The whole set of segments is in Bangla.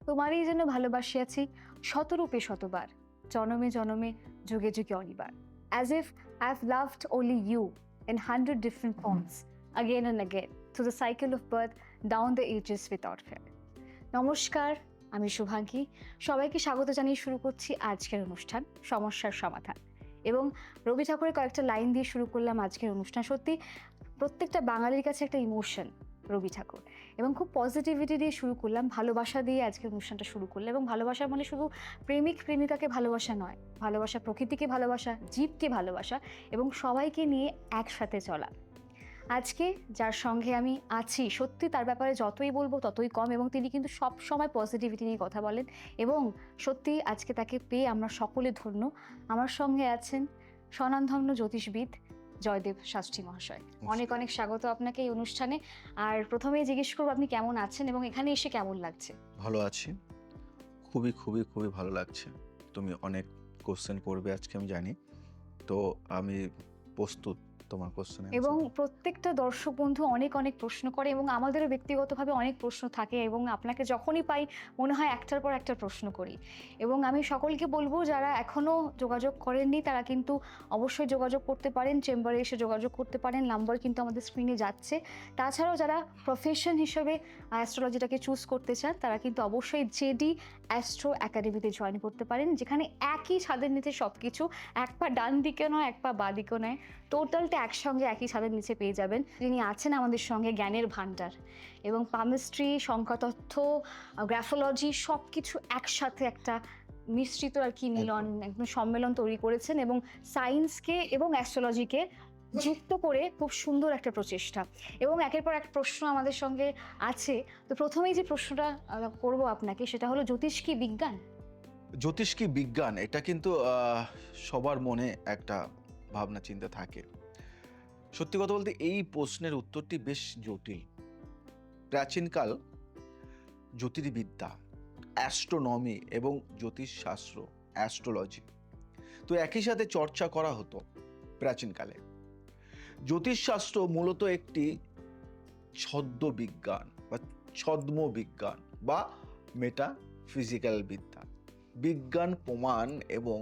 তোমারই জন্য ভালোবাসিয়াছি শতরূপে শতবার, জনমে জনমে যুগে যুগে অনিবার। As if I've loved only you in 100 different forms, again and again, through the cycle of birth, down the ages without fail. নমস্কার, আমি শুভাঙ্গী। সবাইকে স্বাগত জানিয়ে শুরু করছি আজকের অনুষ্ঠান সমস্যার সমাধান। এবং রবি ঠাকুরের কয়েকটা লাইন দিয়ে শুরু করলাম আজকের অনুষ্ঠান। সত্যি প্রত্যেকটা বাঙালির কাছে একটা ইমোশন রবি ঠাকুর, এবং খুব পজিটিভিটি দিয়ে শুরু করলাম, ভালোবাসা দিয়ে আজকের অনুষ্ঠানটা শুরু করলাম। এবং ভালোবাসা মানে শুধু প্রেমিক প্রেমিকাকে ভালোবাসা নয়, ভালোবাসা প্রকৃতিকে ভালোবাসা, জীবকে ভালোবাসা এবং সবাইকে নিয়ে একসাথে চলা। আজকে যার সঙ্গে আমি আছি, সত্যি তার ব্যাপারে যতই বলবো ততই কম, এবং তিনি কিন্তু সব সময় পজিটিভিটি নিয়ে কথা বলেন, এবং সত্যি আজকে তাকে পেয়ে আমরা সকলে ধন্য। আমার সঙ্গে আছেন স্বনামধন্য জ্যোতিষবিদ জয়দেব শাস্ত্রী মহাশয়। অনেক অনেক স্বাগত আপনাকে এই অনুষ্ঠানে। আর প্রথমেই জিজ্ঞেস করবো আপনি কেমন আছেন এবং এখানে এসে কেমন লাগছে? ভালো আছি, খুবই খুবই খুবই ভালো লাগছে। তুমি অনেক কোশ্চেন করবে আজকে আমি জানি, তো আমি প্রস্তুত তোমার কোশ্চেন। এবং প্রত্যেকটা দর্শক বন্ধু অনেক অনেক প্রশ্ন করে, এবং আমাদেরও ব্যক্তিগতভাবে অনেক প্রশ্ন থাকে, এবং আপনাকে যখনই পাই মনে হয় একটার পর একটা প্রশ্ন করি। এবং আমি সকলকে বলবো যারা এখনও যোগাযোগ করেননি তারা কিন্তু অবশ্যই যোগাযোগ করতে পারেন, চেম্বারে এসে যোগাযোগ করতে পারেন, নাম্বার কিন্তু আমাদের স্ক্রিনে যাচ্ছে। তাছাড়াও যারা প্রফেশন হিসেবে অ্যাস্ট্রোলজিটাকে চুজ করতে চান তারা কিন্তু অবশ্যই জেডি অ্যাস্ট্রো একাডেমিতে জয়েন করতে পারেন, যেখানে একই ছাদের নিচে সব কিছু, এক পা ডান দিকে নয় এক পা বাঁ দিকে নয়, টোটালটা একসঙ্গে একই ছাদের নিচে পেয়ে যাবেন। যিনি আছেন আমাদের সঙ্গে জ্ঞানের ভান্ডার, এবং পামিস্ট্রি, সংখ্যাতত্ত্ব, গ্রাফোলজি সব কিছু একসাথে একটা মিশ্রিত আর কি মিলন, একদম সম্মেলন তৈরি করেছেন, এবং সায়েন্সকে এবং অ্যাস্ট্রোলজিকে যুক্ত করে খুব সুন্দর একটা প্রচেষ্টা। এবং একের পর এক প্রশ্ন আমাদের সঙ্গে আছে। তো প্রথমেই যে প্রশ্নটা করব আপনাকে সেটা হলো, জ্যোতিষ কি বিজ্ঞান? জ্যোতিষ কি বিজ্ঞান, এটা কিন্তু সবার মনে একটা ভাবনা চিন্তা থাকে। সত্যি কথা বলতে এই প্রশ্নের উত্তরটি বেশ জটিল। প্রাচীনকাল জ্যোতির্বিদ্যা, অ্যাস্ট্রোনমি এবং জ্যোতিষশাস্ত্র, অ্যাস্ট্রোলজি তো একই সাথে চর্চা করা হতো প্রাচীনকালে। জ্যোতিষশাস্ত্র মূলত একটি ছদ্ম বিজ্ঞান বা ছদ্ম বিজ্ঞান বা মেটাফিজিক্যাল বিদ্যা। বিজ্ঞান প্রমাণ এবং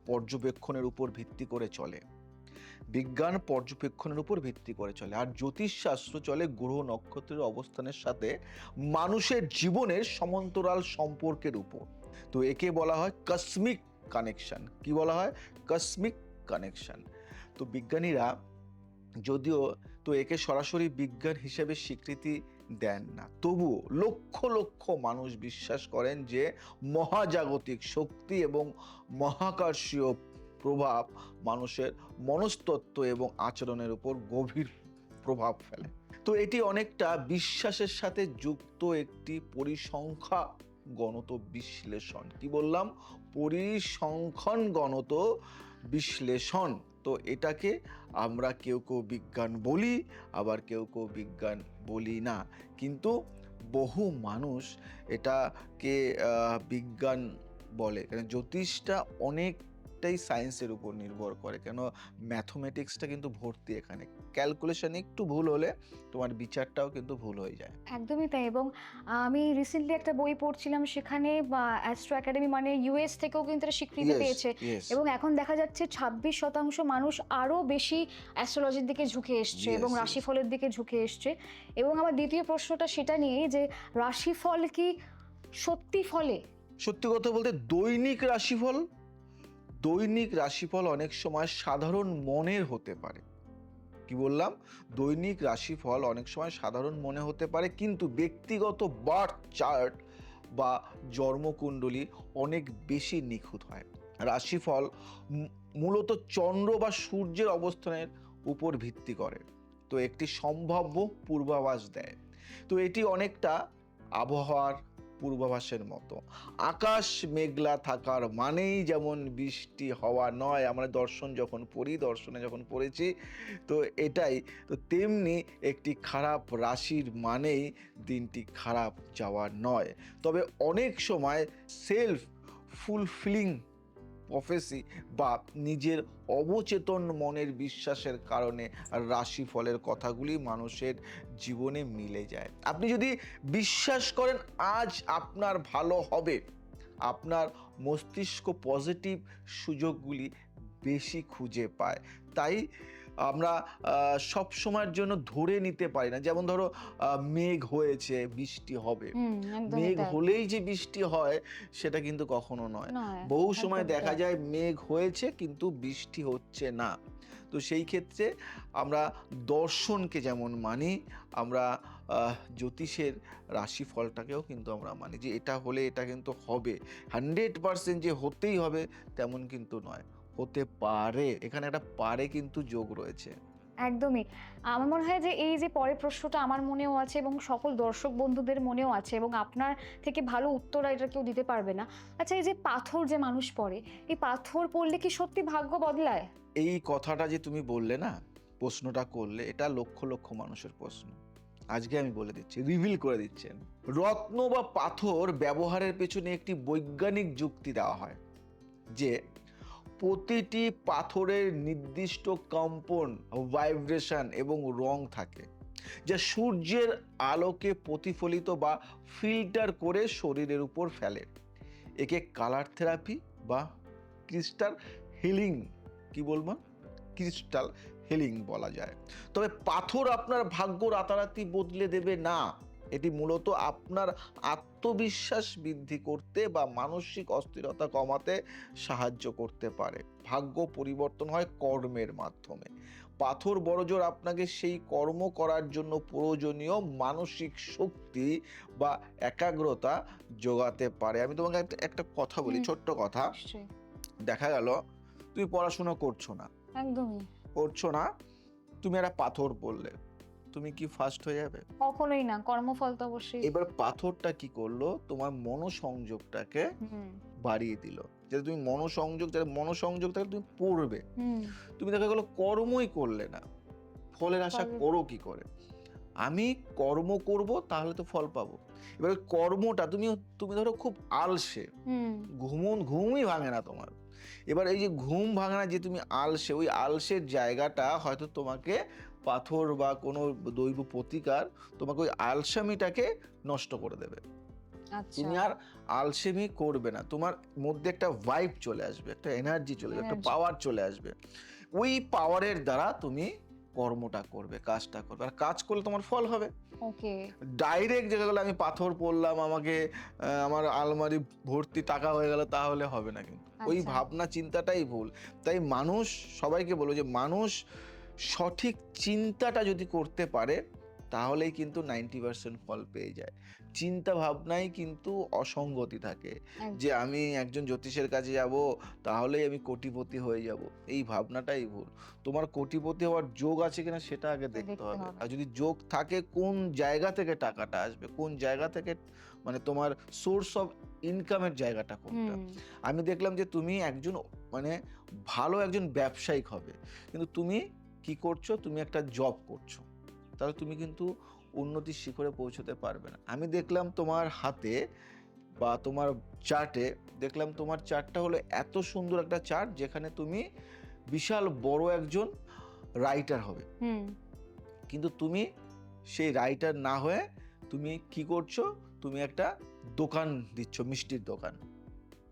পর্যবেক্ষণের উপর ভিত্তি করে চলে। বিজ্ঞান পর্যবেক্ষণের উপর ভিত্তি করে চলে, আর জ্যোতিষশাস্ত্র চলে গ্রহ নক্ষত্রের অবস্থানের সাথে মানুষের জীবনের সমান্তরাল সম্পর্কের উপর। তো একে বলা হয় কসমিক কানেকশন। কি বলা হয়? Cosmic connection. তো বিজ্ঞানীরা যদিও তো একে সরাসরি বিজ্ঞান হিসেবে স্বীকৃতি দেন না, তবুও লক্ষ লক্ষ মানুষ বিশ্বাস করেন যে মহাজাগতিক শক্তি এবং মহাকর্ষীয় প্রভাব মানুষের মনস্তত্ত্ব এবং আচরণের উপর গভীর প্রভাব ফেলে। তো এটি অনেকটা বিশ্বাসের সাথে যুক্ত একটি পরিসংখ্যা গণত বিশ্লেষণ। কি বললাম? পরিসংখ্যান গণত বিশ্লেষণ। তো এটাকে আমরা কেউ কেউ বিজ্ঞান বলি, আবার কেউ কেউ বিজ্ঞান বলি না, কিন্তু বহু মানুষ এটাকে বিজ্ঞান বলে। কারণ জ্যোতিষটা অনেকটাই সায়েন্সের উপর নির্ভর করে, কেন ম্যাথমেটিক্সটা কিন্তু ভর্তি এখানে। ক্যালকুলেশন একটু ভুল হলে তোমার বিচারটাও কিন্তু ভুল হয়ে যায়। একদমই তাই। এবং আমি রিসেন্টলি একটা বই পড়ছিলাম, সেখানে অ্যাস্ট্রো একাডেমি মানে ইউএস থেকেও কিন্তু এটা স্বীকৃতি পেয়েছে, এবং এখন দেখা যাচ্ছে 26% মানুষ আরও বেশি অ্যাস্ট্রোলজির দিকে ঝুঁকে এসছে এবং রাশিফলের দিকে ঝুঁকে এসছে। এবং আমার দ্বিতীয় প্রশ্নটা সেটা নিয়ে যে রাশিফল কি সত্যি ফলে? সত্যি কথা বলতে দৈনিক রাশিফল অনেক সময় সাধারণ মনের হতে পারে। কি বললাম? দৈনিক রাশিফল অনেক সময় সাধারণ মনে হতে পারে, কিন্তু ব্যক্তিগত বার্থ চার্ট বা জন্মকুণ্ডলী অনেক বেশি নিখুঁত হয়। রাশিফল মূলত চন্দ্র বা সূর্যের অবস্থানের উপর ভিত্তি করে, তো একটি সম্ভাব্য পূর্বাভাস দেয়। তো এটি অনেকটা আবহাওয়ার পূর্বাভাসের মতো। আকাশ মেঘলা থাকার মানেই যেমন বৃষ্টি হওয়া নয়, আমরা দর্শনে যখন পড়েছি, তো এটাই তো তেমনি একটি খারাপ রাশির মানেই দিনটি খারাপ যাওয়া নয়। তবে অনেক সময় সেলফ ফুলফিলিং প্রফেসি বা নিজের অবচেতন মনের বিশ্বাসের কারণে রাশিফলের কথাগুলি মানুষের জীবনে মিলে যায়। আপনি যদি বিশ্বাস করেন আজ আপনার ভালো হবে, আপনার মস্তিষ্ক পজিটিভ সুযোগগুলি বেশি খুঁজে পায়। তাই আমরা সব সময়ের জন্য ধরে নিতে পারি না। যেমন ধরো মেঘ হয়েছে, বৃষ্টি হবে। একদমই মেঘ তাই। হলেই যে বৃষ্টি হয় সেটা কিন্তু কখনো নয়। নয়, বহু সময় একদমই দেখা তাই। যায় মেঘ হয়েছে কিন্তু বৃষ্টি হচ্ছে না। তো সেই ক্ষেত্রে আমরা দর্শনকে যেমন মানি, আমরা জ্যোতিষের রাশিফলটাকেও কিন্তু আমরা মানি যে এটা হলে এটা কিন্তু হবে। 100% যে হতেই হবে তেমন কিন্তু নয়, হতে পারে। এখানে একটা পারে কিন্তু যোগ রয়েছে। একদমই। আমার মনে হয় যে এই যে পরের প্রশ্নটা আমার মনেও আছে এবং সকল দর্শক বন্ধুদের মনেও আছে এবং আপনার থেকে ভালো উত্তর এটা কেউ দিতে পারবে না। আচ্ছা, এই যে পাথর যে মানুষ পড়ে, এই পাথর পড়লে কি সত্যি ভাগ্য বদলায়? এই কথাটা যে তুমি বললে না, প্রশ্নটা করলে, এটা লক্ষ লক্ষ মানুষের প্রশ্ন। আজকে আমি বলে দিচ্ছি, রিভিল করে দিচ্ছেন। রত্ন বা পাথর ব্যবহারের পেছনে একটি বৈজ্ঞানিক যুক্তি দেওয়া হয় যে প্রতিটি পাথরের নির্দিষ্ট কম্পন, ভাইব্রেশন এবং রং থাকে, যা সূর্যের আলোকে প্রতিফলিত বা ফিল্টার করে শরীরের উপর ফেলে। একে কালার থেরাপি বা ক্রিস্টাল হিলিং, কি বলবো, ক্রিস্টাল হিলিং বলা যায়। তবে পাথর আপনার ভাগ্য রাতারাতি বদলে দেবে না। এটি মূলত আপনার আত্মবিশ্বাস বৃদ্ধি করতে বা মানসিক অস্থিরতা কমাতে সাহায্য করতে পারে। ভাগ্য পরিবর্তন হয় কর্মের মাধ্যমে। পাথর বড়জোর আপনাকে সেই কর্ম করার জন্য প্রয়োজনীয় মানসিক শক্তি বা একাগ্রতা যোগাতে পারে। আমি তোমাকে একটা কথা বলি, ছোট্ট কথা। নিশ্চয়ই। দেখা গেল তুমি পড়াশোনা করছো না, একদমই। তুমি একটা পাথর পড়লে, তুমি কি ফার্স্ট হয়ে যাবে? কখনোই না। কর্মফল তো অবশ্যই। এবার পাথরটা কি করলো, তোমার মনোসংযোগটাকে হুম, বাড়িয়ে দিল। যাতে তুমি মনোসংযোগ থেকে তুমি পড়বে। হুম। তুমি দেখা গেলো কর্মই করলে না, ফলের আশা ফলে করো কি করে? আমি কর্ম করব তাহলে তো ফল পাবো। এবার কর্মটা তুমি ধরো খুব আলসে, হুম, ঘুমই ভাঙে না তোমার। এবার এই যে ঘুম ভাঙে না, যে তুমি আলসে, ওই আলসের জায়গাটা হয়তো তোমাকে পাথর বা কোনো দৈব প্রতিকার তোমাকে ওই আলসামিটাকে নষ্ট করে দেবে। আচ্ছা। তুমি আর আলসেমি করবে না, তোমার মধ্যে একটা ভাইব চলে আসবে, একটা এনার্জি চলে আসবে, একটা এনার্জি। পাওয়ার চলে আসবে। ওই পাওয়ারের দ্বারা তুমি কর্মটা করবে, কাজটা করবে, আর কাজ করলে তোমার ফল হবে। ওকে। ডাইরেক্ট যেটা গেলো আমি পাথর পড়লাম, আমাকে আমার আলমারি ভর্তি টাকা হয়ে গেল, তাহলে হবে না কিন্তু। ওই আচ্ছা। ভাবনা চিন্তাটাই ভুল। তাই মানুষ, সবাইকে বলবো যে মানুষ সঠিক চিন্তাটা যদি করতে পারে তাহলেই কিন্তু 90% ফল পেয়ে যায়। চিন্তা ভাবনাই কিন্তু অসঙ্গতি থাকে, যে একদম। আমি একজন জ্যোতিষের কাছে যাব তাহলেই আমি কোটিপতি হয়ে যাব, এই ভাবনাটাই ভুল। তোমার কোটিপতি হওয়ার যোগ আছে কিনা সেটা আগে দেখতে দেখতে হবে। হবে। আর যদি যোগ থাকে, কোন জায়গা থেকে টাকাটা আসবে, কোন জায়গা থেকে, মানে তোমার সোর্স অফ ইনকামের জায়গাটা কোনটা। হুম, আমি দেখলাম যে তুমি একজন, মানে ভালো একজন ব্যবসায়িক হবে, কিন্তু তুমি কি করছো, তুমি একটা জব করছো, তাহলে তুমি কিন্তু উন্নতির শিখরে পৌঁছতে পারবে না। আমি দেখলাম তোমার হাতে বা তোমার চার্টে, দেখলাম তোমার চার্টটা হলো এত সুন্দর একটা চার্ট, যেখানে তুমি বিশাল বড় একজন রাইটার হবে, হুম। কিন্তু তুমি সেই রাইটার না হয়ে তুমি কি করছো, তুমি একটা দোকান দিচ্ছ, মিষ্টির দোকান।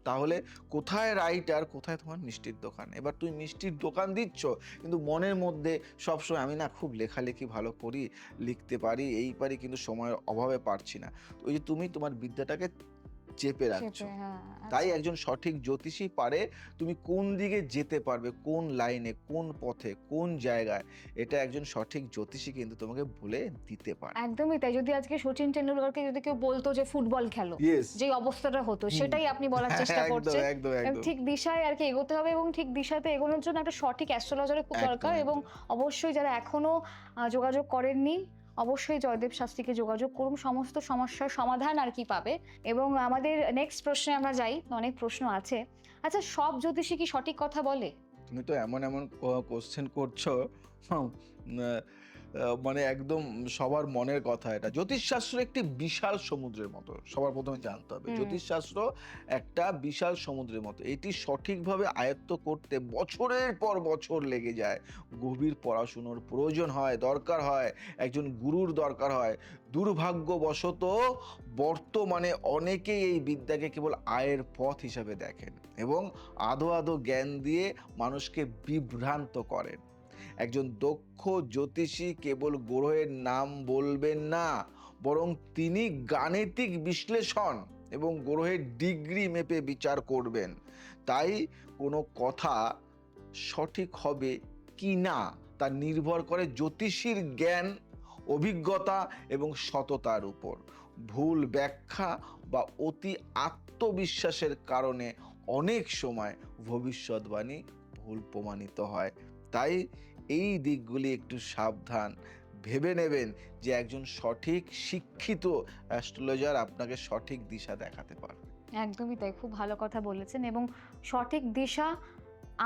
তাহলে কোথায় রাইটার, কোথায় তোমার মিষ্টির দোকান? এবার তুমি মিষ্টির দোকান দিচ্ছ, কিন্তু মনের মধ্যে সবসময় আমি না খুব লেখালেখি ভালো করি, লিখতে পারি, এই পারি, কিন্তু সময়ের অভাবে পারছি না। ওই যে তুমি তোমার বিদ্যাটাকে চেপে রাখছো। হ্যাঁ, তাই আচ্ছা। একজন সঠিক জ্যোতিষী পারে তুমি কোন দিকে যেতে পারবে, কোন লাইনে, কোন পথে, কোন জায়গায়, এটা একজন সঠিক জ্যোতিষী কিন্তু তোমাকে বলে দিতে পারে। একদমই তাই। যদি আজকে সচিন টেন্ডুলকারকে যদি কেউ বলতো যে ফুটবল খেলো, ইয়েস। যেই অবস্থাটা হতো সেটাই আপনি বলার চেষ্টা একদম করছেন। একদম এবং একদম ঠিক দিশায় আরকি এগোতে হবে এবং ঠিক দিশাতে এগোনোর জন্য একটা সঠিক অ্যাস্ট্রোলজারের খুব একদম দরকার এবং একদম। অবশ্যই যারা এখনো যোগাযোগ করেননি, অবশ্যই জয়দেব শাস্ত্রীকে যোগাযোগ করুন। সমস্ত সমস্যার সমাধান আরকি পাবে। এবং আমাদের নেক্সট প্রশ্নে আমরা যাই। অনেক প্রশ্ন আছে। আচ্ছা, সব জ্যোতিষী কি সঠিক কথা বলে? তুমি তো এমন এমন কোশ্চেন করছো, হুম, মানে একদম সবার মনের কথা এটা। জ্যোতিষশাস্ত্র একটি বিশাল সমুদ্রের মতো। সবার প্রথমে জানতে হবে। হুম। জ্যোতিষশাস্ত্র একটা বিশাল সমুদ্রের মতো। এটি সঠিকভাবে আয়ত্ত করতে বছরের পর বছর লেগে যায়। গভীর পড়াশুনোর প্রয়োজন হয়, দরকার হয়, একজন গুরুর দরকার হয়। দুর্ভাগ্যবশত বর্তমানে অনেকেই এই বিদ্যাকে কেবল আয়ের পথ হিসাবে দেখেন এবং আধো আধো জ্ঞান দিয়ে মানুষকে বিভ্রান্ত করেন। একজন দক্ষ জ্যোতিষী কেবল গ্রহের নাম বলবেন না, বরং তিনি গাণিতিক বিশ্লেষণ এবং গ্রহের ডিগ্রি মেপে বিচার করবেন। তাই কোনো কথা সঠিক হবে কি না তা নির্ভর করে জ্যোতিষীর জ্ঞান, অভিজ্ঞতা এবং সততার উপর। ভুল ব্যাখ্যা বা অতি আত্মবিশ্বাসের কারণে অনেক সময় ভবিষ্যৎবাণী ভুল প্রমাণিত হয়। তাই এই দিকগুলি একটু সাবধান, ভেবে নেবেন যে একজন সঠিক শিক্ষিত অ্যাস্ট্রোলজার আপনাকে সঠিক দিশা দেখাতে পারবে। একদমই তাই, খুব ভালো কথা বলেছেন। এবং সঠিক দিশা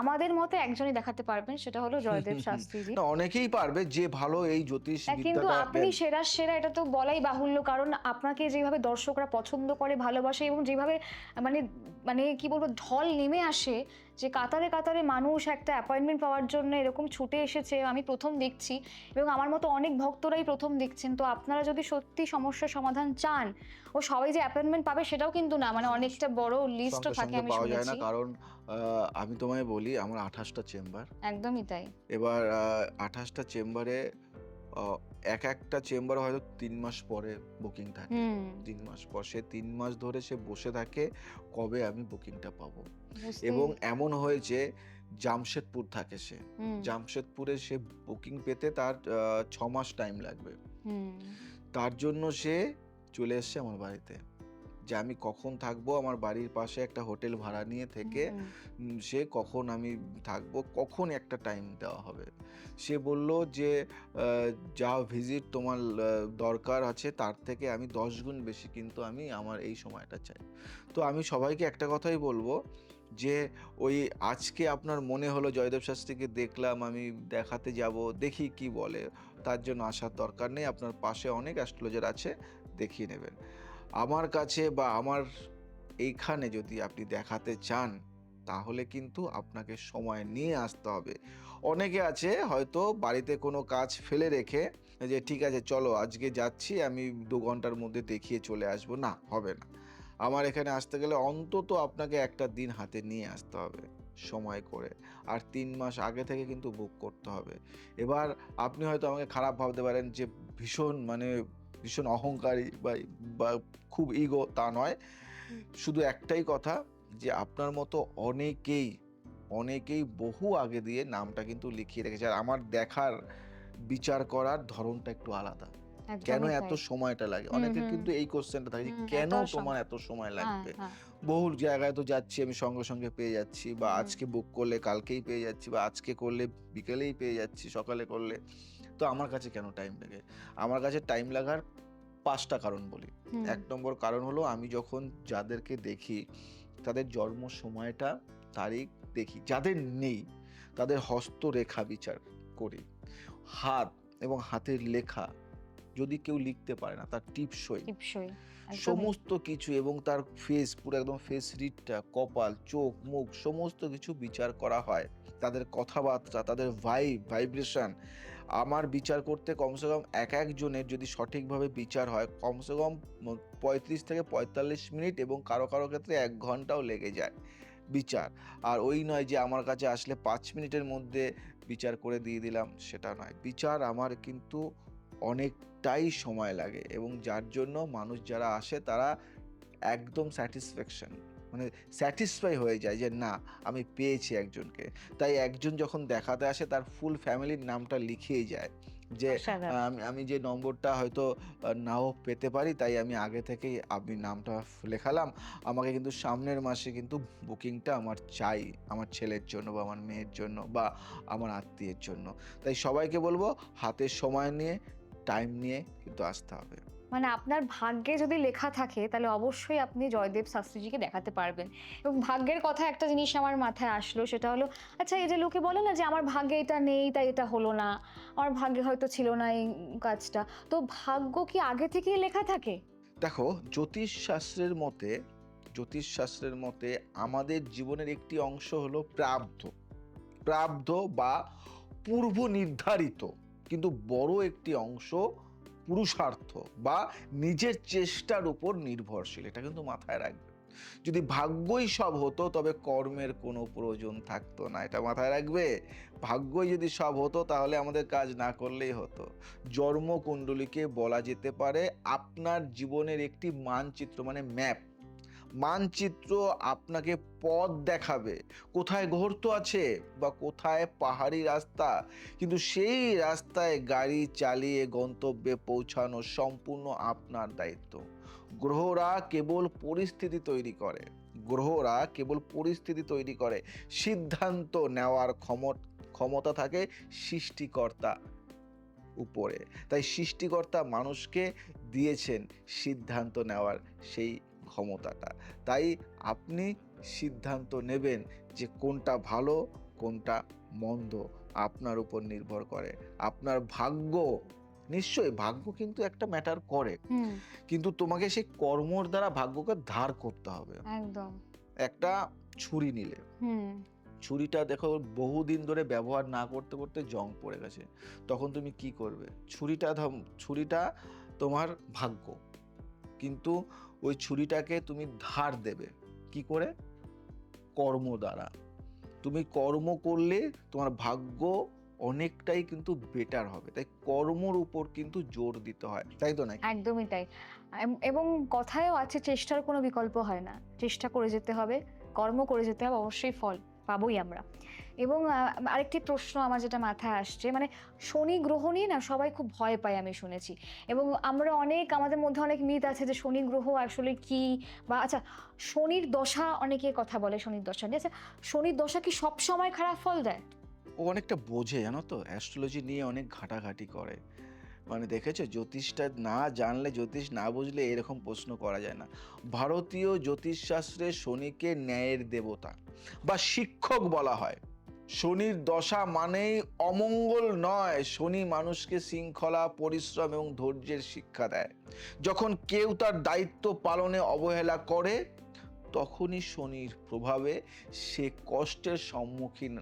আমাদের মতে একজনই দেখাতে পারবেন, সেটা হলো জয়দেব শাস্ত্রীজি। না, অনেকেই পারবে যে ভালো এই জ্যোতিষ হ্যাঁ, কিন্তু বিদ্যাটা আপনি জ্ঞান। সেরা সেরা এটা তো বলাই বাহুল্য, কারণ আপনাকে যেভাবে দর্শকরা পছন্দ করে, ভালোবাসে, এবং যেভাবে মানে মানে কি বলবো, ঢল নেমে আসে, যে কাতারে কাতারে মানুষ একটা অ্যাপয়েন্টমেন্ট পাওয়ার জন্য এরকম ছুটে এসেছে, আমি প্রথম দেখছি, এবং আমার মতো অনেক ভক্তরাই প্রথম দেখছেন। তো আপনারা যদি সত্যি সমস্যার সমাধান চান, ও সবাই যে অ্যাপয়েন্টমেন্ট পাবে সেটাও কিন্তু না, মানে অনেকটা বড় লিস্টও সঙ্গে থাকে, সঙ্গে আমি পাওয়া যায় না, শুনেছি। কারণ আমি তোমায় বলি আমার 28টা চেম্বার। একদমই তাই। এবার 28টা চেম্বারে এক একটা চেম্বারে হয়তো 3 মাস পরে বুকিং থাকে। হুম। 3 মাস পর, সে 3 মাস ধরে সে বসে থাকে কবে আমি বুকিংটা পাবো। বুঝতেই। এবং এমন হয়েছে জামশেদপুর থাকে সে, হুম। জামশেদপুরে সে বুকিং পেতে তার 6 মাস টাইম লাগবে। হুম। তার জন্য সে চলে এসছে আমার বাড়িতে, যে আমি কখন থাকবো, আমার বাড়ির পাশে একটা হোটেল ভাড়া নিয়ে থেকে হুম। সে কখন আমি থাকবো, কখন একটা টাইম দেওয়া হবে। সে বলল যে যা ভিজিট তোমার দরকার আছে তার থেকে আমি 10 গুণ বেশি কিন্তু আমি আমার এই সময়টা চাই। তো আমি সবাইকে একটা কথাই বলবো যে ওই আজকে আপনার মনে হলো জয়দেব শাস্ত্রীকে দেখলাম, আমি দেখাতে যাব, দেখি কি বলে, তার জন্য আসার দরকার নেই। আপনার পাশে অনেক অ্যাস্ট্রোলজার আছে, দেখিয়ে নেবেন। আমার কাছে বা আমার এইখানে যদি আপনি দেখাতে চান, তাহলে কিন্তু আপনাকে সময় নিয়ে আসতে হবে। অনেকে আছে হয়তো বাড়িতে কোনো কাজ ফেলে রেখে যে ঠিক আছে চলো আজকে যাচ্ছি, আমি 2 ঘন্টার মধ্যে দেখিয়ে চলে আসবো, না হবে না। আমার এখানে আসতে গেলে অন্তত আপনাকে একটা দিন হাতে নিয়ে আসতে হবে সময় করে, আর 3 মাস আগে থেকে কিন্তু বুক করতে হবে। এবার আপনি হয়তো আমাকে খারাপ ভাবতে পারেন যে ভীষণ মানে ভীষণ অহংকারী বা বা খুব ইগো, তা নয়। শুধু একটাই কথা, যে আপনার মতো অনেকেই অনেকেই বহু আগে দিয়ে নামটা কিন্তু লিখিয়ে রেখেছে। আর আমার দেখার বিচার করার ধরনটা একটু আলাদা। কেন একদমই এত তাই। সময়টা লাগে? হুম, অনেকের হুম, কিন্তু এই কোয়েশ্চেনটা থাকে যে হুম, কেন এত তোমার সময়। এত সময় হ্যাঁ, লাগবে? হ্যাঁ। বহু জায়গায় তো যাচ্ছি আমি, সঙ্গে সঙ্গে পেয়ে যাচ্ছি, বা হুম। আজকে বুক করলে কালকেই পেয়ে যাচ্ছি, বা আজকে করলে বিকেলেই পেয়ে যাচ্ছি, সকালে করলে। তো আমার কাছে কেন টাইম লাগে? আমার কাছে টাইম লাগার 5টা কারণ বলি। হুম। 1 নম্বর কারণ হলো আমি যখন যাদেরকে দেখি তাদের জন্ম সময়টা, তারিখ দেখি। যাদের নেই তাদের হস্তরেখা বিচার করি। হাত এবং হাতের লেখা, যদি কেউ লিখতে পারে না তার টিপসই, টিপসই। একদমই। সমস্ত কিছু, এবং তার ফেস পুরো একদম ফেস রিডটা, কপাল, চোখ, মুখ সমস্ত কিছু বিচার করা হয়। তাদের কথাবার্তা, তাদের ভাইব্রেশন আমার বিচার করতে কমসে কম এক একজনের যদি সঠিকভাবে বিচার হয় কমসে কম 35 থেকে 45 মিনিট, এবং কারো কারো ক্ষেত্রে 1 ঘন্টাও লেগে যায় বিচার। আর ওই নয় যে আমার কাছে আসলে 5 মিনিটের মধ্যে বিচার করে দিয়ে দিলাম, সেটা নয়। বিচার আমার কিন্তু অনেকটাই সময় লাগে, এবং যার জন্য মানুষ যারা আসে তারা একদম মানে স্যাটিসফাই হয়ে যায় যে না, আমি পেয়েছি একজনকে। তাই একজন যখন দেখাতে আসে তার ফুল ফ্যামিলির নামটা লিখিয়ে যায়, যে অসাধারণ। আমি যে নম্বরটা হয়তো নাও পেতে পারি, তাই আমি আগে থেকেই আমি নামটা লেখালাম। আমাকে কিন্তু সামনের মাসে কিন্তু বুকিংটা আমার চাই, আমার ছেলের জন্য বা আমার মেয়ের জন্য বা আমার আত্মীয়ের জন্য। তাই সবাইকে বলবো হাতে সময় নিয়ে, টাইম নিয়ে কিন্তু আসতে হবে। মানে আপনার ভাগ্যে যদি লেখা থাকে তাহলে অবশ্যই আপনি জয়দেব শাস্ত্রীজিকে দেখাতে পারবেন। এবং ভাগ্যের কথা একটা জিনিস আমার মাথায় আসলো, সেটা হলো আচ্ছা এই যে লোকে বলে না যে আমার ভাগ্যে এটা নেই তাই এটা হলো না, আমার ভাগ্যে হয়তো ছিল না এই কাজটা। তো ভাগ্য কি আগে থেকেই লেখা থাকে? দেখো, জ্যোতিষশাস্ত্রের মতে আমাদের জীবনের একটি অংশ হলো প্রাপ্ত বা পূর্ব নির্ধারিত, কিন্তু বড় একটি অংশ পুরুষার্থ বা নিজের চেষ্টার উপর নির্ভরশীল। এটা কিন্তু মাথায় রাখবে। যদি ভাগ্যই সব হতো তবে কর্মের কোনো প্রয়োজন থাকতো না, এটা মাথায় রাখবে। ভাগ্যই যদি সব হতো তাহলে আমাদের কাজ না করলেই হতো। জন্মকুণ্ডলীকে বলা যেতে পারে আপনার জীবনের একটি মানচিত্র, মানে ম্যাপ। মানচিত্র আপনাকে পথ দেখাবে, কোথায় গর্ত আছে বা কোথায় পাহাড়ি রাস্তা, কিন্তু সেই রাস্তায় গাড়ি চালিয়ে গন্তব্যে পৌঁছানো সম্পূর্ণ আপনার দায়িত্ব। গ্রহরা কেবল পরিস্থিতি তৈরি করে, সিদ্ধান্ত নেওয়ার ক্ষমতা থাকে সৃষ্টিকর্তা উপরে। তাই সৃষ্টিকর্তা মানুষকে দিয়েছেন সিদ্ধান্ত নেওয়ার সেই ক্ষমতাটা। তাই আপনি সিদ্ধান্ত নেবেন যে কোনটা ভালো কোনটা মন্দ, আপনার উপর নির্ভর করে। আপনার ভাগ্য, নিশ্চয়ই ভাগ্য কিন্তু একটা ম্যাটার করে, হুম, কিন্তু তোমাকে সেই কর্মর দ্বারা ভাগ্যকে ধার করতে হবে। একদম। একটা ছুরি নিলে, হুম, ছুরিটা দেখো বহুদিন ধরে ব্যবহার না করতে করতে জং পড়ে গেছে, তখন তুমি কি করবে? ছুরিটা তোমার ভাগ্য, কিন্তু ওই ছুরিটাকে তুমি ধার দেবে কি করে? কর্ম দ্বারা। তুমি কর্ম করলে তোমার ভাগ্য অনেকটাই কিন্তু বেটার হবে। তাই কর্মর উপর কিন্তু জোর দিতে হয়, তাই তো নাকি? একদমই তাই। এবং কথায়ও আছে চেষ্টার কোনো বিকল্প হয় না। চেষ্টা করে যেতে হবে, কর্ম করে যেতে হবে, অবশ্যই ফল পাবোই আমরা। এবং আরেকটি প্রশ্ন আমার যেটা মাথায় আসছে, মানে শনি গ্রহ নিয়ে না সবাই খুব ভয় পায় আমি শুনেছি। এবং আমরা আমাদের মধ্যে অনেক মিথ আছে যে শনি গ্রহ আসলে কি, বা আচ্ছা শনির দশা, অনেকে কথা বলে শনির দশা নিয়ে। আচ্ছা শনির দশা কি সবসময় খারাপ ফল দেয়? ও অনেকটা বোঝে, জানো তো, অ্যাস্ট্রোলজি নিয়ে অনেক ঘাটাঘাটি করে। মানে দেখেছো, জ্যোতিষটা না জানলে, জ্যোতিষ না বুঝলে এরকম প্রশ্ন করা যায় না। ভারতীয় জ্যোতিষশাস্ত্রে শনিকে ন্যায়ের দেবতা বা শিক্ষক বলা হয়। শনির দশা মানেই অমঙ্গল নয়, শনি মানুষকে শৃঙ্খলা, পরিশ্রম এবং ধৈর্যের শিক্ষা দেয়। যখন কেউ তার দায়িত্ব পালনে অবহেলা করে তখনই শনির প্রভাবে সে কষ্টের সম্মুখীন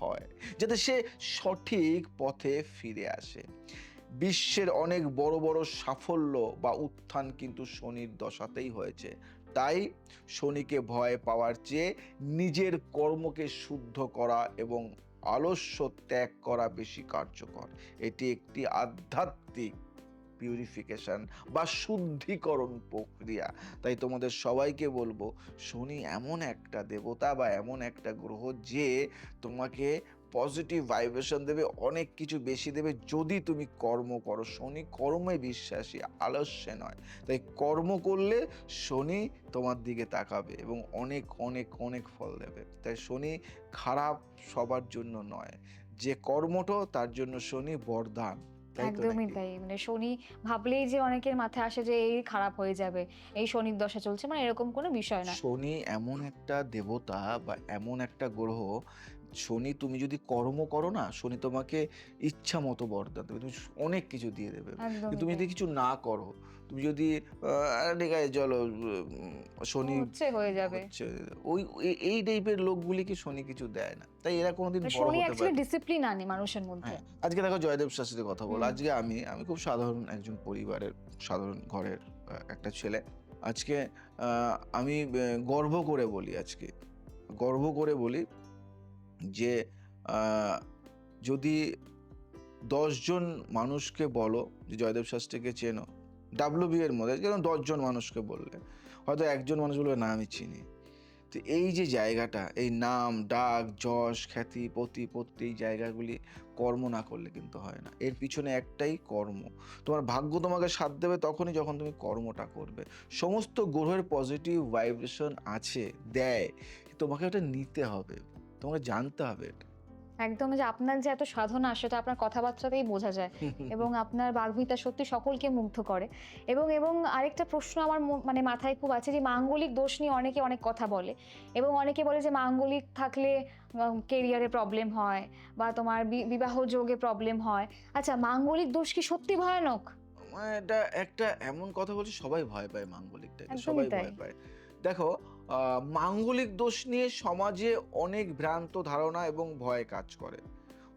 হয়, যাতে সে সঠিক পথে ফিরে আসে। বিশ্বের অনেক বড় বড় সাফল্য বা উত্থান কিন্তু শনির দশাতেই হয়েছে। তাই শনিকে ভয় পাওয়ার চেয়ে নিজের কর্মকে শুদ্ধ করা এবং আলস্য ত্যাগ করা বেশি কার্যকর। এটি একটি আধ্যাত্মিক পিউরিফিকেশন বা শুদ্ধিকরণ প্রক্রিয়া। তাই তোমাদের সবাইকে বলবো, শনি এমন একটা দেবতা বা এমন একটা গ্রহ যে তোমাকে পজিটিভ ভাইব্রেশন দেবে, অনেক কিছু বেশি দেবে যদি তুমি কর্ম করো। শনি কর্মে বিশ্বাসী, আলস্যে নয়। তাই কর্ম করলে শনি তোমার দিকে তাকাবে এবং অনেক অনেক অনেক ফল দেবে। তাই শনি খারাপ সবার জন্য নয়, যে কর্মঠ তার জন্য শনি বরদান, তাই তো একদমই নাকি? তাই। মানে শনি ভাবলেই যে অনেকের মাথায় আসে যে এই খারাপ হয়ে যাবে, এই শনির দশা চলছে, মানে এরকম কোনো বিষয় না। শনি এমন একটা দেবতা বা এমন একটা গ্রহ, শনি তুমি যদি কর্ম করো না, শনি তোমাকে ইচ্ছা মতো বরদান দেবে, তুমি অনেক কিছু দিয়ে দেবে। কিন্তু একদমই তুমি তাই। যদি কিছু না করো, তুমি যদি ঠিক আছে চলো, শনি হচ্ছে হয়ে যাবে। হচ্ছে, এই টাইপের লোকগুলিকে শনি কিছু দেয় না, তাই এরা কোনোদিন মানে বড় শনি হতে পারে অ্যাকচুয়ালি ডিসিপ্লিন আনে মানুষের মধ্যে। হ্যাঁ। আজকে দেখো জয়দেব শাস্ত্রীর কথা বলো, হুম, আজকে আমি খুব সাধারণ একজন পরিবারের, সাধারণ ঘরের একটা ছেলে। আজকে আমি গর্ব করে বলি, যে আহ, যদি 10 জন মানুষকে বলো যে জয়দেব শাস্ত্রীকে চেনো, ডাব্লিউবি এর মধ্যে যেরকম 10 জন মানুষকে বললে, হয়তো একজন মানুষ বলবে না আমি চিনি। তো এই যে জায়গাটা, এই নাম ডাক যশ খ্যাতি প্রতিপত্তি, এই জায়গাগুলি কর্ম না করলে কিন্তু হয় না। এর পিছনে একটাই কর্ম। তোমার ভাগ্য তোমাকে সাথ দেবে তখনই যখন তুমি কর্মটা করবে। সমস্ত গ্রহের পজিটিভ ভাইব্রেশন আছে, দেয়, তোমাকে ওটা নিতে হবে, তোমাকে জানতে হবে এটা। একদম, যে আপনার যে এত সাধনা সেটা আপনার কথাবার্তাতেই বোঝা যায় এবং আপনার বাগ্মিতা সত্যি সকলকে মুগ্ধ করে। এবং আরেকটা প্রশ্ন আমার মানে মাথায় খুব আছে, যে মাঙ্গলিক দোষ নিয়ে অনেকে অনেক কথা বলে এবং অনেকে বলে যে মাঙ্গলিক থাকলে কেরিয়ারে প্রবলেম হয় বা তোমার বিবাহ যোগে প্রবলেম হয়। আচ্ছা, মাঙ্গলিক দোষ কি সত্যি ভয়ানক? এটা একটা এমন কথা বলছি, সবাই ভয় পায় মাঙ্গলিকটাকে, একদমই সবাই তাই। ভয় পায়। দেখো, মাঙ্গলিক দোষ নিয়ে সমাজে অনেক ভ্রান্ত ধারণা এবং ভয় কাজ করে।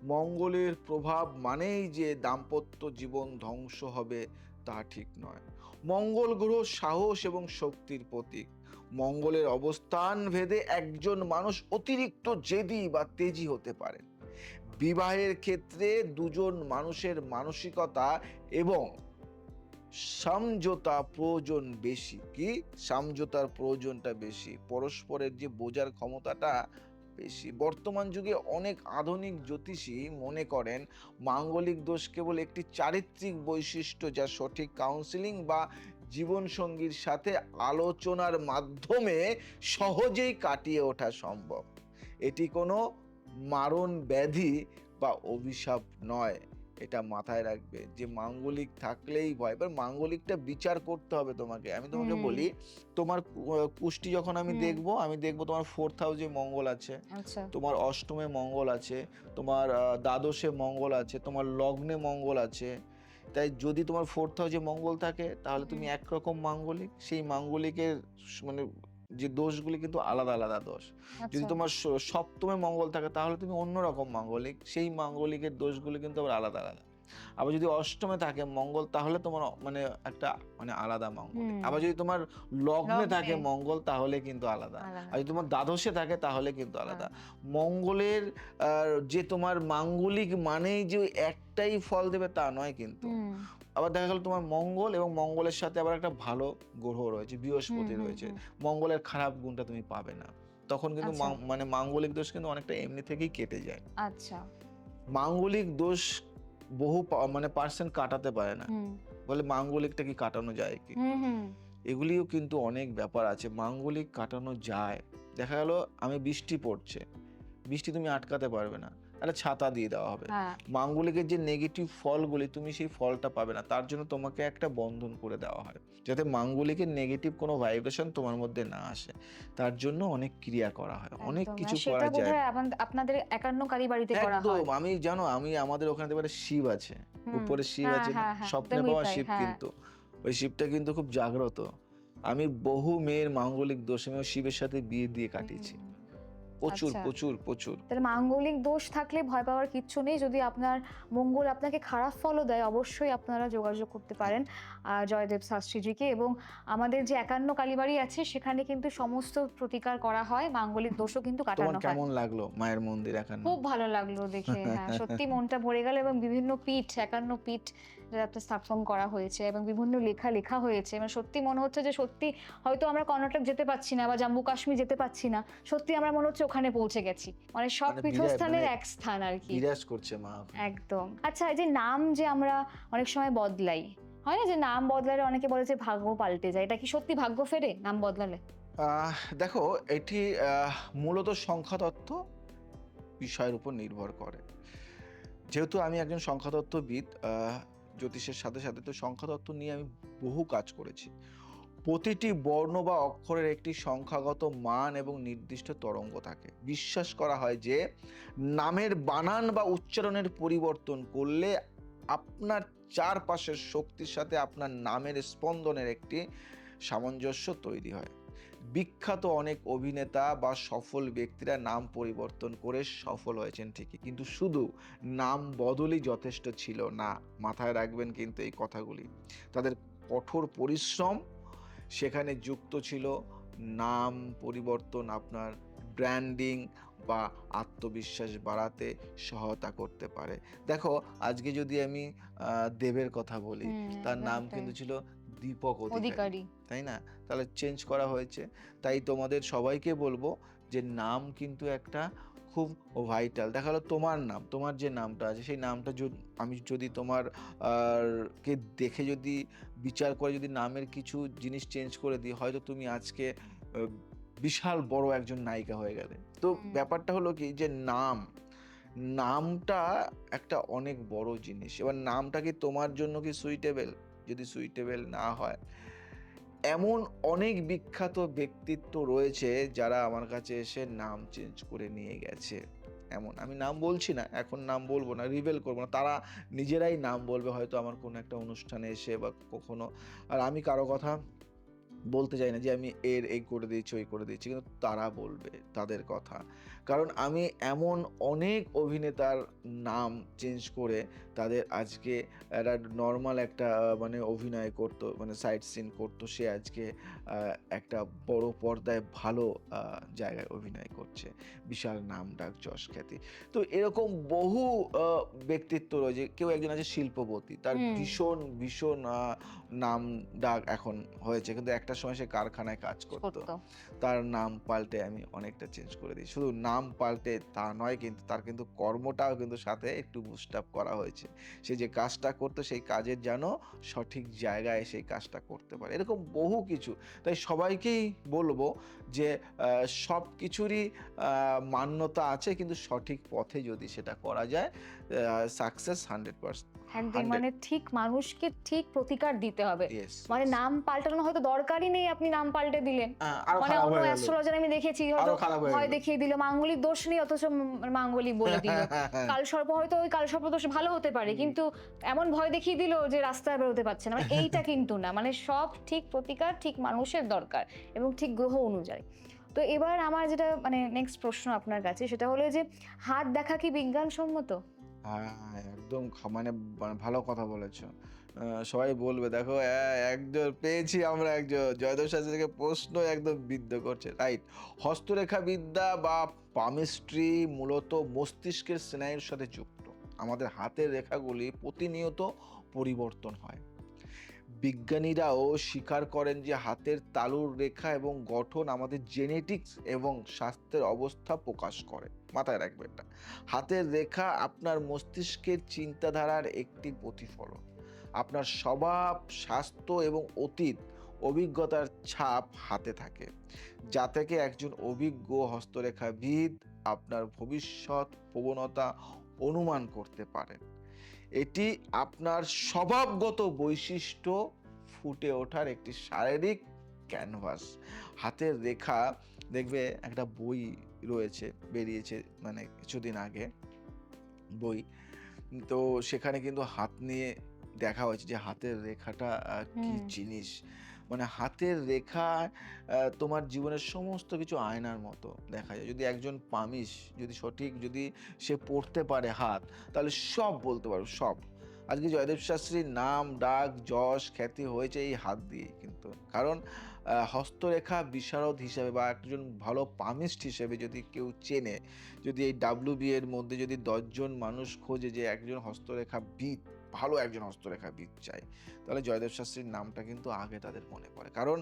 মঙ্গলের প্রভাব মানেই যে দাম্পত্য জীবন ধ্বংস হবে, তা ঠিক নয়। মঙ্গল গ্রহ সাহস এবং শক্তির প্রতীক। মঙ্গলের অবস্থান ভেদে একজন মানুষ অতিরিক্ত জেদি বা তেজি হতে পারে। বিবাহের ক্ষেত্রে দুজন মানুষের মানসিকতা এবং সমঝোতা প্রয়োজন বেশি। কি? সমঝোতার প্রয়োজনটা বেশি, পরস্পরের যে বোঝার ক্ষমতাটা বেশি। বর্তমান যুগে অনেক আধুনিক জ্যোতিষী মনে করেন মাঙ্গলিক দোষ কেবল একটি চারিত্রিক বৈশিষ্ট্য, যা সঠিক কাউন্সিলিং বা জীবনসঙ্গীর সাথে আলোচনার মাধ্যমে সহজেই কাটিয়ে ওঠা সম্ভব। এটি কোনো মারণ ব্যাধি বা অভিশাপ নয়। এটা মাথায় রাখবে যে মাঙ্গলিক থাকলেই ভয়। এবার মাঙ্গলিকটা বিচার করতে হবে তোমাকে। আমি তোমাকে হুম, বলি, তোমার কুষ্টি যখন আমি হুম। দেখবো তোমার 4th হাউসে মঙ্গল আছে, আচ্ছা। তোমার অষ্টমে মঙ্গল আছে, তোমার দ্বাদশে মঙ্গল আছে, তোমার লগ্নে মঙ্গল আছে। তাই যদি তোমার 4th হাউসে মঙ্গল থাকে তাহলে তুমি হুম। একরকম মাঙ্গলিক। সেই মাঙ্গলিকের মানে যে দোষগুলি কিন্তু আলাদা আলাদা দোষ। যদি আচ্ছা। তোমার সপ্তমে মঙ্গল থাকে তাহলে তুমি অন্যরকম মাঙ্গলিক। সেই মাঙ্গলিকের দোষগুলি কিন্তু আবার আলাদা আলাদা। আবার যদি অষ্টমে থাকে মঙ্গল তাহলে তোমার মানে একটা মানে আলাদা মাঙ্গলিক। হুম। আবার যদি তোমার লগ্নে লগ্নে থাকে মঙ্গল তাহলে কিন্তু আলাদা। আলাদা। আর যদি তোমার দ্বাদশে থাকে তাহলে কিন্তু আলাদা। আলাদা। মঙ্গলের যে তোমার মাঙ্গলিক মানেই যে একটাই ফল দেবে তা নয় কিন্তু। হুম। আবার দেখা গেল তোমার মঙ্গল এবং মঙ্গলের সাথে আবার একটা ভালো গ্রহ রয়েছে, হুম, বৃহস্পতি হুম, রয়েছে। হুম। মঙ্গলের খারাপ গুণটা তুমি পাবে না। তখন কিন্তু আচ্ছা, মানে মাঙ্গলিক দোষ কিন্তু অনেকটা এমনি থেকেই কেটে যায়। আচ্ছা। মাঙ্গলিক দোষ বহু মানে পার্সেন্ট কাটাতে পারে না। হুম। বলে মাঙ্গলিকটা কি কাটানো যায় কি? হুম, হুম। এগুলিও কিন্তু অনেক ব্যাপার আছে। মাঙ্গলিক কাটানো যায়। দেখা গেল বৃষ্টি পড়ছে। বৃষ্টি তুমি আটকাতে পারবে না। একটা ছাতা দিয়ে দেওয়া হবে। হ্যাঁ। মাঙ্গলিকের যে নেগেটিভ ফলগুলি তুমি সেই ফলটা পাবে না। তার জন্য তোমাকে একটা বন্ধন করে দেওয়া হয়। যাতে মাঙ্গলিকের নেগেটিভ কোনো ভাইব্রেশন তোমার মধ্যে না আসে। তার জন্য অনেক ক্রিয়া করা হয়। অনেক একদম। কিছু সেটা করা যায়। বোধহয় আপনাদের একান্নকারী বাড়িতে করা একদম। হয়। আমি আমাদের ওখানে দেখবে শিব আছে। হুম। উপরে শিব হ্যাঁ, আছে না? হ্যাঁ, হ্যাঁ। স্বপ্নে একদমই পাওয়া তাই। শিব হ্যাঁ। কিন্তু। ওই শিবটা কিন্তু খুব জাগ্রত। আমি বহু মেয়ের মাঙ্গলিক দোষে আমি ওই শিবের সাথে বিয়ে দিয়ে কাটিয়েছি। হুম। প্রচুর, আচ্ছা। প্রচুর, প্রচুর। তাহলে মাঙ্গলিক দোষ থাকলে ভয় পাওয়ার কিচ্ছু নেই। যদি আপনার মঙ্গল আপনাকে খারাপ ফলও দেয়, অবশ্যই আপনারা যোগাযোগ করতে পারেন জয়দেব শাস্ত্রীজিকে। এবং আমাদের যে একান্ন কালীবাড়ি আছে সেখানে কিন্তু সমস্ত প্রতিকার করা হয়। মাঙ্গলিক দোষও কিন্তু তোমার কাটানো হয়। কেমন লাগলো মায়ের মন্দির একান্ন? খুব ভালো লাগলো দেখে। হ্যাঁ, সত্যি মনটা ভরে গেল এবং বিভিন্ন পীঠ, ৫১ পীঠ যাতে স্থাপন করা হয়েছে এবং বিভিন্ন লেখা লেখা হয়েছে। মানে সত্যি মনে হচ্ছে যে সত্যি হয়তো আমরা কর্ণাটক যেতে পারছি না বা জম্মু কাশ্মীর যেতে পারছি না। সত্যি আমরা মনে হচ্ছে ওখানে পৌঁছে গেছি। মানে সব মানে পীঠস্থানের এক স্থান আরকি। বিরাজ করছে মা ওখানে। একদম। আচ্ছা, এই যে নাম যে আমরা অনেক সময় বদলাই, হয় না যে নাম বদলালে অনেকে বলে যে ভাগ্য পাল্টে যায়। এটা কি সত্যি ভাগ্য ফেরে নাম বদলালে? দেখো, এটি মূলত সংখ্যাতত্ত্ব বিষয়ের উপর নির্ভর করে। যেহেতু আমি একজন সংখ্যাতত্ত্ববিদ, জ্যোতিষের সাথে সাথে তো সংখ্যাতত্ত্ব নিয়ে আমি বহু কাজ করেছি। প্রতিটি বর্ণ বা অক্ষরের একটি সংখ্যাগত মান এবং নির্দিষ্ট তরঙ্গ থাকে। বিশ্বাস করা হয় যে নামের বানান বা উচ্চারণের পরিবর্তন করলে আপনার চারপাশের শক্তির সাথে আপনার নামের স্পন্দনের একটি সামঞ্জস্য তৈরি হয়। বিখ্যাত অনেক অভিনেতা বা সফল ব্যক্তিরা নাম পরিবর্তন করে সফল হয়েছেন ঠিকই, কিন্তু শুধু নাম বদলই যথেষ্ট ছিল না। মাথায় রাখবেন কিন্তু এই কথাগুলি। তাদের কঠোর পরিশ্রম সেখানে যুক্ত ছিল। নাম পরিবর্তন আপনার ব্র্যান্ডিং বা আত্মবিশ্বাস বাড়াতে সহায়তা করতে পারে। দেখো, আজকে যদি আমি দেবের কথা বলি, হুম, তার নাম একদমই তাই। কিন্তু ছিল দীপক অধিকারী, অধিকারী। তাই না? তাহলে চেঞ্জ করা হয়েছে। তাই তোমাদের সবাইকে বলবো যে নাম কিন্তু একটা খুব ভাইটাল। দেখা গেলো তোমার নাম, তোমার যে নামটা আছে সেই নামটা আমি যদি তোমার কে দেখে যদি বিচার করে যদি নামের কিছু জিনিস চেঞ্জ করে দিই, হয়তো তুমি আজকে বিশাল বড় একজন নায়িকা হয়ে গেলে। তো হুম। ব্যাপারটা হলো কি যে নাম নামটা একটা অনেক বড় জিনিস। এবার নামটা কি তোমার জন্য কি সুইটেবল? যদি সুইটেবল না হয়, এমন অনেক বিখ্যাত ব্যক্তিত্ব রয়েছে যারা আমার কাছে এসে নাম চেঞ্জ করে নিয়ে গেছে। এমন আমি নাম বলছি না, এখন নাম বলবো না, রিভিল করবো না। তারা নিজেরাই নাম বলবে হয়তো আমার কোনো একটা অনুষ্ঠানে এসে বা কখনো। আর আমি কারো কথা বলতে চাই না যে আমি এই করে দিয়েছি, ওই করে দিয়েছি। কিন্তু তারা বলবে তাদের কথা। কারণ আমি এমন অনেক অভিনেতার নাম চেঞ্জ করে তাদের আজকে একটা নরমাল একটা মানে অভিনয় করতো, মানে সাইড সিন করতো। সে আজকে একটা বড় পর্দায় ভালো জায়গায় অভিনয় করছে। বিশাল নাম ডাক যশ খ্যাতি। তো এরকম বহু ব্যক্তিত্ব রয়েছে। কেউ একজন আছে শিল্পপতি। তার হুম। ভীষণ নাম ডাক এখন হয়েছে। কিন্তু একটা সময় সে কারখানায় কাজ করত। সত্য। তার নাম পাল্টে আমি অনেকটা চেঞ্জ করে দিই। শুধু নাম পাল্টে তা নয়, কিন্তু তার কিন্তু কর্মটাও কিন্তু সাথে একটু বুস্ট আপ করা হয়েছে। সে যে কাজটা করতো সেই কাজের যেন সঠিক জায়গায় সেই কাজটা করতে পারে। এরকম বহু কিছু। তাই সবাইকেই বলব যে সবকিছুরই মান্যতা আছে, কিন্তু সঠিক পথে যদি সেটা করা যায় সাকসেস 100%। একদম 100 মানে ঠিক মানুষকে ঠিক প্রতিকার দিতে হবে। ইয়েস, মানে ইয়েস। নাম পাল্টানো হয়তো দরকারই নেই, আপনি নাম পাল্টে দিলেন। আরো মানে খারাপ অন্য হয়ে গেল। অ্যাস্ট্রোলজার আমি দেখেছি হয়তো আরো খারাপ হয়ে ভয় গেল। দেখিয়ে দিল, মাঙ্গলিক দোষ নেই অথচ মাঙ্গলিক বলে দিল। কালসর্প হয়তো ওই কালসর্প দোষ ভালো হতে পারে, কিন্তু এমন ভয় দেখিয়ে দিল যে রাস্তায় বেরোতে পারছে না। মানে এইটা কিন্তু না, মানে সব ঠিক প্রতিকার ঠিক মানুষের দরকার এবং ঠিক গ্রহ অনুযায়ী। তো এবার আমার যেটা মানে নেক্সট প্রশ্ন আপনার কাছে সেটা হলো যে হাত দেখা কি বিজ্ঞানসম্মত? হ্যাঁ, একদম মানে ভালো কথা বলেছো। সবাই বলবে দেখো একজন পেয়েছি আমরা, একজন জয়দেব শাস্ত্রী থেকে প্রশ্ন একদম বিদ্ধ করছে। রাইট। হস্তরেখা বিদ্যা বা পামিস্ট্রি মূলত মস্তিষ্কের স্নায়ুর সাথে যুক্ত। আমাদের হাতের রেখাগুলি প্রতিনিয়ত পরিবর্তন হয়। বিজ্ঞানীরাও স্বীকার করেন যে হাতের তালুর রেখা এবং গঠন আমাদের জেনেটিক্স এবং স্বাস্থ্যের অবস্থা প্রকাশ করে। মাথায় রাখবে এটা। হাতের রেখা আপনার মস্তিষ্কের চিন্তাধারার একটি প্রতিফলন। আপনার স্বভাব, স্বাস্থ্য এবং অতীত অভিজ্ঞতার ছাপ হাতে থাকে, যা থেকে একজন অভিজ্ঞ হস্তরেখাবিদ আপনার ভবিষ্যৎ প্রবণতা অনুমান করতে পারেন। এটি আপনার স্বভাবগত বৈশিষ্ট্য ফুটে ওঠার একটি শারীরিক ক্যানভাস। হাতের রেখা দেখবে, একটা বই রয়েছে, বেরিয়েছে মানে কিছুদিন আগে বই। তো সেখানে কিন্তু হাত নিয়ে দেখা হয়েছে যে হাতের রেখাটা কি হুম। জিনিস। মানে হাতের রেখা তোমার জীবনের সমস্ত কিছু আয়নার মতো দেখা যায়। যদি একজন পামিশ যদি সঠিক যদি সে পড়তে পারে হাত, তাহলে সব বলতে পারবে, সব। আজকে জয়দেব শাস্ত্রীর নাম ডাক যশ খ্যাতি হয়েছে এই হাত দিয়ে কিন্তু। কারণ হস্তরেখা বিশারদ হিসেবে বা একজন ভালো পামিস্ট হিসেবে যদি কেউ চেনে, যদি এই WBA এর মধ্যে যদি 10 জন মানুষ খোঁজে যে একজন হস্তরেখাবিদ, ভালো একজন হস্তরেখাবিদ চাই, তাহলে জয়দেব শাস্ত্রীর নামটা কিন্তু আগে তাদের মনে পড়ে। কারণ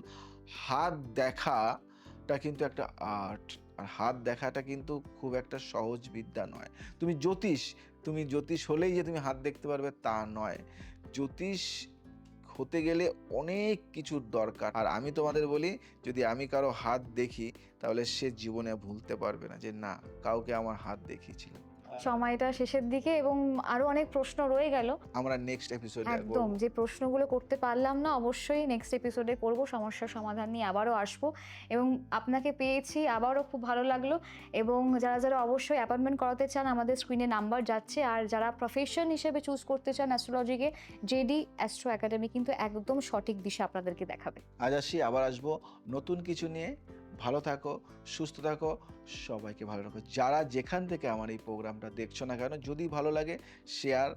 হাত দেখাটা কিন্তু একটা আর্ট। আর হাত দেখাটা কিন্তু খুব একটা সহজ বিদ্যা নয়। তুমি জ্যোতিষ হলেই যে তুমি হাত দেখতে পারবে তা নয়। জ্যোতিষ হতে গেলে অনেক কিছুর দরকার। আর আমি তোমাদের বলি, যদি আমি কারো হাত দেখি তাহলে সে জীবনে ভুলতে পারবে না যে না, কাউকে আমার হাত দেখিয়েছিলাম। সময়টা শেষের দিকে এবং আরো অনেক প্রশ্ন রয়ে গেল। আমরা নেক্সট এপিসোডে একদম যে প্রশ্নগুলো করতে পারলাম না অবশ্যই নেক্সট এপিসোডে করব, সমস্যার সমাধান নিয়ে আবারও আসবো। এবং আপনাকে পেয়েছি আবারও খুব ভালো লাগলো। এবং যারা যারা অবশ্যই অ্যাপয়েন্টমেন্ট করাতে চান আমাদের স্ক্রিনে নাম্বার যাচ্ছে। আর যারা প্রফেশন হিসেবে চুজ করতে চান অ্যাস্ট্রোলজিকে, জেডি অ্যাস্ট্রো একাডেমি কিন্তু একদম সঠিক দিশা আপনাদেরকে দেখাবে। আজ আসি, আবার আসবো নতুন কিছু নিয়ে। ভালো থাকো, সুস্থ থাকো, সবাইকে ভালো রাখো। যারা যেখান থেকে আমার এই প্রোগ্রামটা দেখছো না কেন, যদি ভালো লাগে শেয়ার,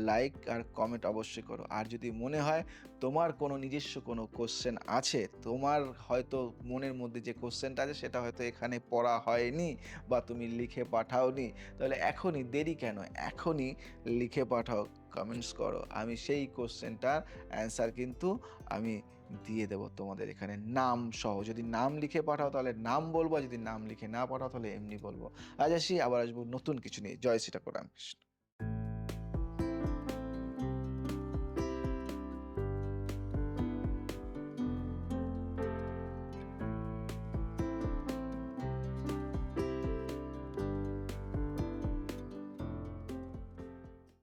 লাইক আর কমেন্ট অবশ্যই করো। আর যদি মনে হয় তোমার কোনো নিজস্ব কোনো কোশ্চেন আছে, তোমার হয়তো মনের মধ্যে যে কোশ্চেনটা আছে সেটা হয়তো এখানে পড়া হয়নি বা তুমি লিখে পাঠাওনি, তাহলে এখনই, দেরি কেন, এখনই লিখে পাঠাও, কমেন্টস করো। আমি সেই কোশ্চেনটার অ্যান্সার কিন্তু আমি দিয়ে দেবো তোমাদের এখানে নাম সহ। যদি নাম লিখে পাঠাও তাহলে নাম বলবো, আর যদি নাম লিখে না পাঠাও তাহলে এমনি বলবো। আজ আসি, আবার আসবো নতুন কিছু নিয়ে। জয় শ্রী ঠাকুর রামকৃষ্ণ।